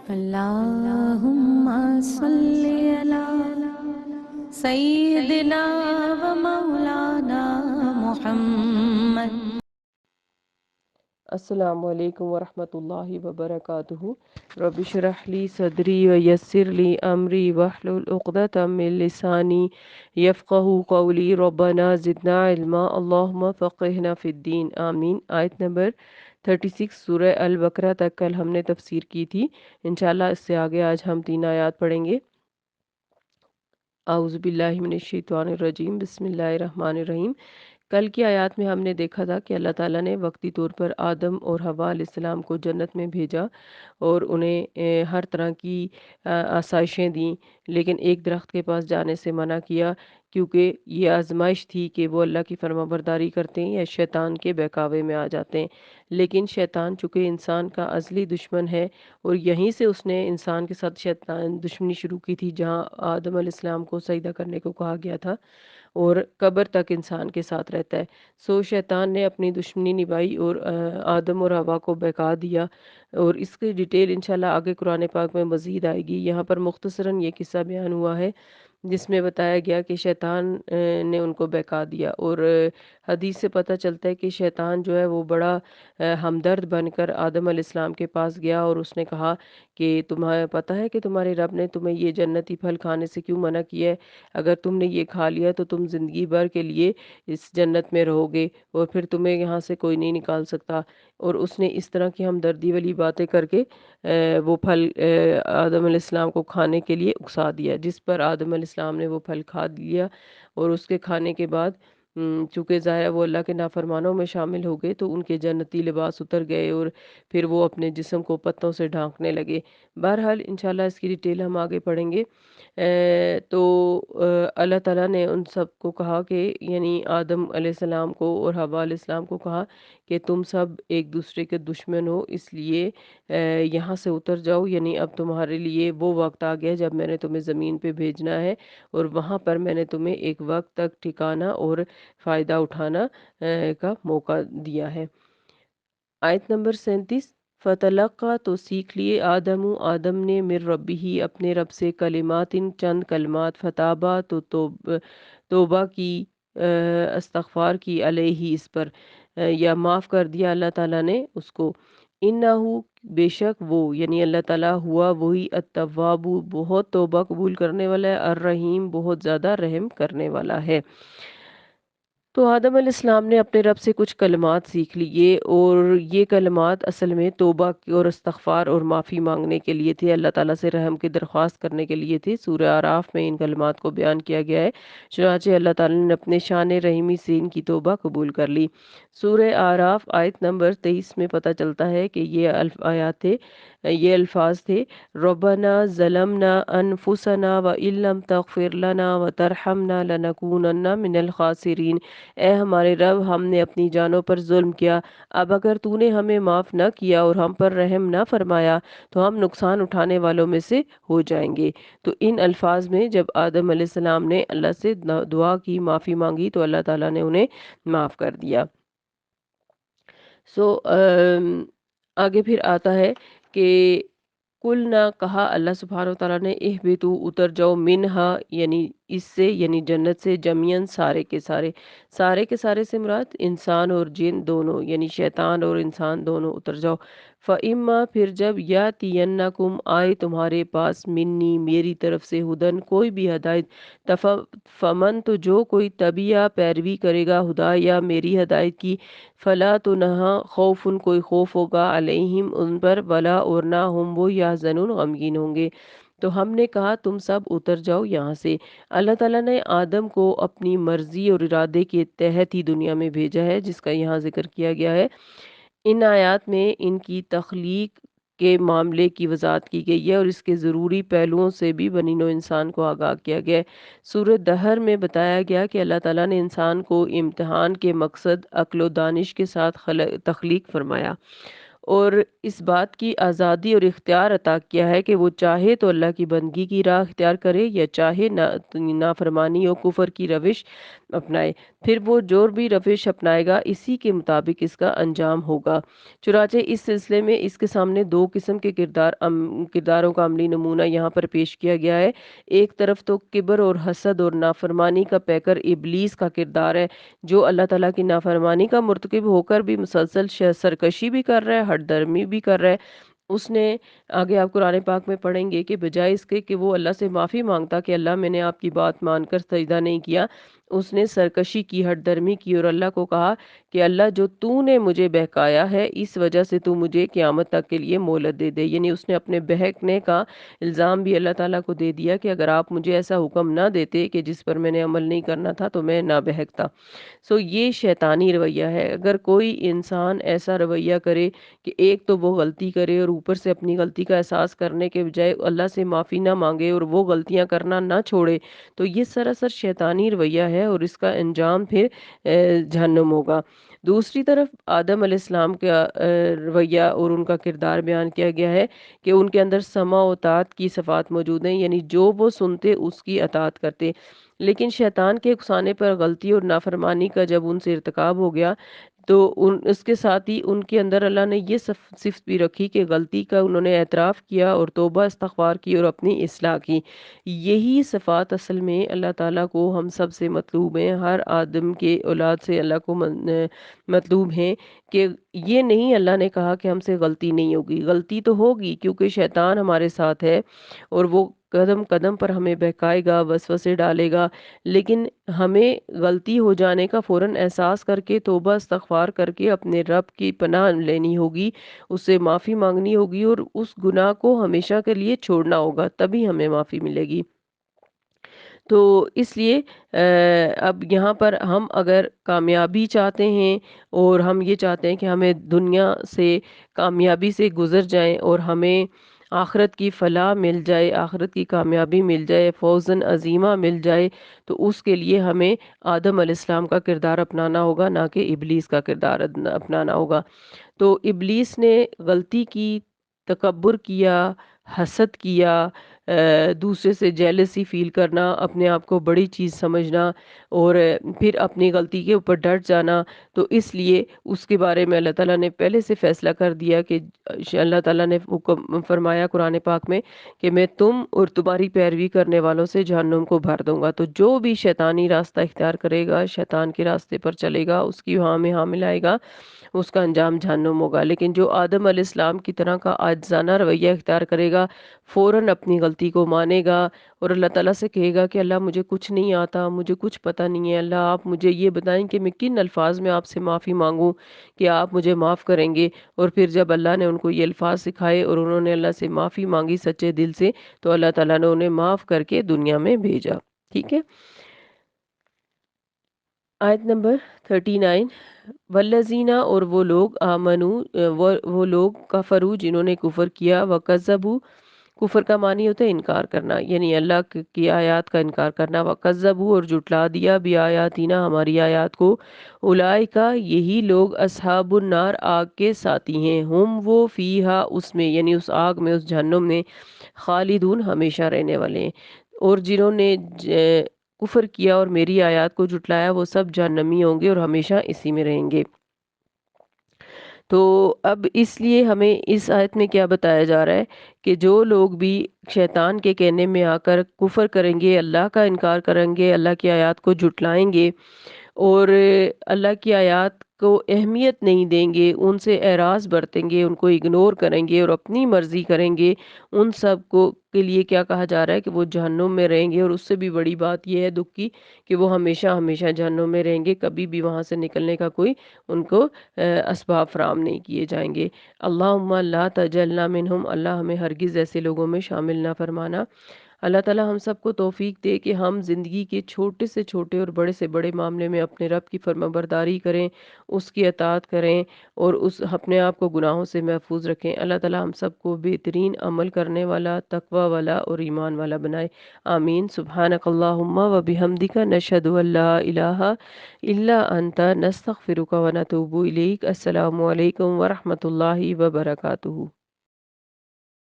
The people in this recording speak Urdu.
اللهم صل على سيدنا ومولانا محمد۔ السلام علیکم ورحمۃ اللہ وبرکاتہ۔ رب اشرح لی صدری ویسر لی امری واحلل عقدۃ من لسانی یفقہوا قولی۔ ربنا زدنا علما اللہم فقہنا فی الدین، آمین۔ آیت نمبر 36 سورہ البقرہ تک کل ہم نے تفسیر کی تھی۔ انشاءاللہ اس سے آگے آج ہم 3 آیات پڑھیں گے۔ اعوذ باللہ من الشیطان الرجیم، بسم اللہ الرحمن الرحیم۔ کل کی آیات میں ہم نے دیکھا تھا کہ اللہ تعالیٰ نے وقتی طور پر آدم اور حوا علیہ السلام کو جنت میں بھیجا اور انہیں ہر طرح کی آسائشیں دیں، لیکن ایک درخت کے پاس جانے سے منع کیا، کیونکہ یہ آزمائش تھی کہ وہ اللہ کی فرما برداری کرتے ہیں یا شیطان کے بہکاوے میں آ جاتے ہیں۔ لیکن شیطان چونکہ انسان کا ازلی دشمن ہے اور یہیں سے اس نے انسان کے ساتھ شیطان دشمنی شروع کی تھی، جہاں آدم علیہ السلام کو سجدہ کرنے کو کہا گیا تھا اور قبر تک انسان کے ساتھ رہتا ہے۔ سو شیطان نے اپنی دشمنی نبھائی اور آدم اور حوا کو بہکا دیا، اور اس کی ڈیٹیل انشاءاللہ آگے قرآن پاک میں مزید آئے گی۔ یہاں پر مختصراً یہ قصہ بیان ہوا ہے جس میں بتایا گیا کہ شیطان نے ان کو بہکا دیا، اور حدیث سے پتہ چلتا ہے کہ شیطان جو ہے وہ بڑا ہمدرد بن کر آدم علیہ السلام کے پاس گیا اور اس نے کہا کہ تمہیں پتہ ہے کہ تمہارے رب نے تمہیں یہ جنتی پھل کھانے سے کیوں منع کیا ہے؟ اگر تم نے یہ کھا لیا تو تم زندگی بھر کے لیے اس جنت میں رہو گے اور پھر تمہیں یہاں سے کوئی نہیں نکال سکتا۔ اور اس نے اس طرح کی ہمدردی والی باتیں کر کے وہ پھل آدم علیہ السلام کو کھانے کے لیے اکسا دیا، جس پر آدم علیہ السلام نے وہ پھل کھا لیا، اور اس کے کھانے کے بعد چونکہ ظاہر وہ اللہ کے نافرمانوں میں شامل ہو گئے تو ان کے جنتی لباس اتر گئے اور پھر وہ اپنے جسم کو پتوں سے ڈھانکنے لگے۔ بہرحال انشاءاللہ اس کی ڈیٹیل ہم آگے پڑھیں گے۔ تو اللہ تعالیٰ نے ان سب کو کہا کہ یعنی آدم علیہ السلام کو اور حوا علیہ السلام کو کہا کہ تم سب ایک دوسرے کے دشمن ہو، اس لیے یہاں سے اتر جاؤ، یعنی اب تمہارے لیے وہ وقت آ گیا جب میں نے تمہیں زمین پہ بھیجنا ہے، اور وہاں پر میں نے تمہیں ایک وقت تک ٹھکانا اور فائدہ اٹھانا کا موقع دیا ہے۔ آیت نمبر 37 فتلقا، تو سیکھ لیے آدم نے من ربی، اپنے رب سے، کلمات، چند کلمات، فتابا، تو توبہ کی، استغفار کی، علیہ، اس پر، یا معاف کر دیا اللہ تعالیٰ نے اس کو۔ انہو، بے شک وہ یعنی اللہ تعالیٰ، ہوا وہی، التواب، بہت توبہ قبول کرنے والا ہے، الرحیم، بہت زیادہ رحم کرنے والا ہے۔ تو آدم علیہ السلام نے اپنے رب سے کچھ کلمات سیکھ لیے، اور یہ کلمات اصل میں توبہ اور استغفار اور معافی مانگنے کے لیے تھے، اللہ تعالیٰ سے رحم کی درخواست کرنے کے لیے تھے۔ سورہ اعراف میں ان کلمات کو بیان کیا گیا ہے، چنانچہ اللہ تعالیٰ نے اپنے شان رحیمی سے ان کی توبہ قبول کر لی۔ سورہ اعراف آیت نمبر 23 میں پتہ چلتا ہے کہ یہ الفاظ تھے، ربنا ظلمنا انفسنا وان لم تغفر لنا وترحمنا لنکونن من الخاسرین۔ اے ہمارے رب، ہم نے اپنی جانوں پر ظلم کیا، اب اگر تو نے ہمیں معاف نہ کیا اور ہم پر رحم نہ فرمایا تو ہم نقصان اٹھانے والوں میں سے ہو جائیں گے۔ تو ان الفاظ میں جب آدم علیہ السلام نے اللہ سے دعا کی، معافی مانگی، تو اللہ تعالیٰ نے انہیں معاف کر دیا۔ آگے پھر آتا ہے کہ کل نہ، کہا اللہ سبحانہ وتعالیٰ نے، اہبتو، اتر جاؤ، منہا، یعنی اس سے، یعنی جنت سے، جميعاً، سارے کے سارے سے مراد انسان اور جن دونوں، یعنی شیطان اور انسان دونوں اتر جاؤ۔ فَإِمَّا، پھر جب، یَأْتِیَنَّکُمْ، آئے تمہارے پاس، منی، میری طرف سے، ہدن، کوئی بھی ہدایت، فمن، تو جو کوئی تبیہ، پیروی کرے گا، ہدا، یا میری ہدایت کی، فلا، تو نہ خوف، کوئی خوف ہوگا، علیہم، ان پر، ولا، اور نہ ہم وہ، یحزنون، غمگین ہوں گے۔ تو ہم نے کہا تم سب اتر جاؤ یہاں سے۔ اللہ تعالیٰ نے آدم کو اپنی مرضی اور ارادے کے تحت ہی دنیا میں بھیجا ہے، جس کا یہاں ذکر کیا گیا ہے۔ ان آیات میں ان کی تخلیق کے معاملے کی وضاحت کی گئی ہے، اور اس کے ضروری پہلوؤں سے بھی بنی نوع انسان کو آگاہ کیا گیا ہے۔ سورہ دہر میں بتایا گیا کہ اللہ تعالیٰ نے انسان کو امتحان کے مقصد عقل و دانش کے ساتھ تخلیق فرمایا، اور اس بات کی آزادی اور اختیار عطا کیا ہے کہ وہ چاہے تو اللہ کی بندگی کی راہ اختیار کرے، یا چاہے نافرمانی و کفر کی روش اپنائے۔ پھر وہ جو بھی روش اپنائے گا اسی کے مطابق اس کا انجام ہوگا۔ چنانچہ اس سلسلے میں اس کے سامنے دو قسم کے کرداروں کا عملی نمونہ یہاں پر پیش کیا گیا ہے۔ ایک طرف تو کبر اور حسد اور نافرمانی کا پیکر ابلیس کا کردار ہے، جو اللہ تعالیٰ کی نافرمانی کا مرتکب ہو کر بھی مسلسل سرکشی بھی کر رہا ہے، ہٹ درمی بھی کر رہا ہے۔ اس نے آگے آپ قرآن پاک میں پڑھیں گے کہ بجائے اس کے کہ وہ اللہ سے معافی مانگتا کہ اللہ میں نے آپ کی بات مان کر سجدہ نہیں کیا، اس نے سرکشی کی، ہٹ درمی کی اور اللہ کو کہا کہ اللہ جو تو نے مجھے بہکایا ہے اس وجہ سے تو مجھے قیامت تک کے لیے مہلت دے دے۔ یعنی اس نے اپنے بہکنے کا الزام بھی اللہ تعالیٰ کو دے دیا کہ اگر آپ مجھے ایسا حکم نہ دیتے کہ جس پر میں نے عمل نہیں کرنا تھا تو میں نہ بہکتا۔ یہ شیطانی رویہ ہے۔ اگر کوئی انسان ایسا رویہ کرے کہ ایک تو وہ غلطی کرے اور اوپر سے اپنی غلطی کا احساس کرنے کے بجائے اللہ سے معافی نہ مانگے اور وہ غلطیاں کرنا نہ چھوڑے، تو یہ سراسر شیطانی رویہ ہے اور اس کا انجام پھر جہنم ہوگا۔ دوسری طرف آدم علیہ السلام کا رویہ اور ان کا کردار بیان کیا گیا ہے کہ ان کے اندر سمع و اطاعت کی صفات موجود ہیں، یعنی جو وہ سنتے اس کی اطاعت کرتے۔ لیکن شیطان کے اکسانے پر غلطی اور نافرمانی کا جب ان سے ارتکاب ہو گیا تو اس کے ساتھ ہی ان کے اندر اللہ نے یہ صفت بھی رکھی کہ غلطی کا انہوں نے اعتراف کیا اور توبہ استغفار کی اور اپنی اصلاح کی۔ یہی صفات اصل میں اللہ تعالیٰ کو ہم سب سے مطلوب ہیں، ہر آدم کے اولاد سے اللہ کو مطلوب ہیں کہ یہ نہیں اللہ نے کہا کہ ہم سے غلطی نہیں ہوگی، غلطی تو ہوگی کیونکہ شیطان ہمارے ساتھ ہے اور وہ قدم قدم پر ہمیں بہکائے گا، وسوسے ڈالے گا، لیکن ہمیں غلطی ہو جانے کا فوراً احساس کر کے توبہ استغفار کر کے اپنے رب کی پناہ لینی ہوگی، اس سے معافی مانگنی ہوگی اور اس گناہ کو ہمیشہ کے لیے چھوڑنا ہوگا، تبھی ہمیں معافی ملے گی۔ تو اس لیے اب یہاں پر ہم اگر کامیابی چاہتے ہیں اور ہم یہ چاہتے ہیں کہ ہمیں دنیا سے کامیابی سے گزر جائیں اور ہمیں آخرت کی فلاح مل جائے، آخرت کی کامیابی مل جائے، فوزاً عظیمہ مل جائے، تو اس کے لیے ہمیں آدم علیہ السلام کا کردار اپنانا ہوگا، نہ کہ ابلیس کا کردار اپنانا ہوگا۔ تو ابلیس نے غلطی کی، تکبر کیا، حسد کیا، دوسرے سے جیلسی فیل کرنا، اپنے آپ کو بڑی چیز سمجھنا اور پھر اپنی غلطی کے اوپر ڈٹ جانا۔ تو اس لیے اس کے بارے میں اللہ تعالیٰ نے پہلے سے فیصلہ کر دیا کہ اللہ تعالیٰ نے حکم فرمایا قرآن پاک میں کہ میں تم اور تمہاری پیروی کرنے والوں سے جہنم کو بھر دوں گا۔ تو جو بھی شیطانی راستہ اختیار کرے گا، شیطان کے راستے پر چلے گا، اس کی وہاں میں حامل آئے گا، اس کا انجام جہنم ہوگا۔ لیکن جو آدم علیہ السلام کی طرح کا عاجزانہ رویہ اختیار کرے گا، فوراً اپنی غلطی کو مانے گا اور اللہ تعالیٰ سے کہے گا کہ اللہ مجھے کچھ نہیں آتا، مجھے کچھ پتہ نہیں ہے، اللہ آپ مجھے یہ بتائیں کہ میں کن الفاظ میں آپ سے معافی مانگوں کہ آپ مجھے معاف کریں گے۔ اور پھر جب اللہ نے ان کو یہ الفاظ سکھائے اور انہوں نے اللہ سے معافی مانگی سچے دل سے، تو اللہ تعالیٰ نے انہیں معاف کر کے دنیا میں بھیجا۔ ٹھیک ہے، آیت نمبر 39۔ والذین، اور وہ لوگ آمنو، وہ لوگ کفرو جنہوں نے کفر کیا، وکذبوا، کفر کا معنی ہوتا ہے انکار کرنا، یعنی اللہ کی آیات کا انکار کرنا، وکذبوا، اور جھٹلا دیا، بیااتینا، ہماری آیات کو، اولئک، یہی لوگ، اصحاب النار، آگ کے ساتھی ہیں، ہم وہ فیہا، اس میں یعنی اس آگ میں، اس جہنم میں، خالدون، ہمیشہ رہنے والے ہیں۔ اور جنہوں نے کفر کیا اور میری آیات کو جھٹلایا وہ سب جہنمی ہوں گے اور ہمیشہ اسی میں رہیں گے۔ تو اب اس لیے ہمیں اس آیت میں کیا بتایا جا رہا ہے کہ جو لوگ بھی شیطان کے کہنے میں آ کر کفر کریں گے، اللہ کا انکار کریں گے، اللہ کی آیات کو جھٹلائیں گے اور اللہ کی آیات کو اہمیت نہیں دیں گے، ان سے اعراض برتیں گے، ان کو اگنور کریں گے اور اپنی مرضی کریں گے، ان سب کو کے لیے کیا کہا جا رہا ہے کہ وہ جہنم میں رہیں گے۔ اور اس سے بھی بڑی بات یہ ہے دکھ کی کہ وہ ہمیشہ ہمیشہ جہنم میں رہیں گے، کبھی بھی وہاں سے نکلنے کا کوئی ان کو اسباب فراہم نہیں کیے جائیں گے۔ اللہم لا تجعلنا منہم، اللہ ہمیں ہرگز ایسے لوگوں میں شامل نہ فرمانا۔ اللہ تعالی ہم سب کو توفیق دے کہ ہم زندگی کے چھوٹے سے چھوٹے اور بڑے سے بڑے معاملے میں اپنے رب کی فرمانبرداری کریں، اس کی اطاعت کریں اور اپنے آپ کو گناہوں سے محفوظ رکھیں۔ اللہ تعالی ہم سب کو بہترین عمل کرنے والا، تقوی والا اور ایمان والا بنائے، آمین۔ سبحانک اللہم و بحمدک، نشہد ان لا الہ الا انت، نستغفرک و نتوب الیک۔ السلام علیکم ورحمۃ اللہ وبرکاتہ۔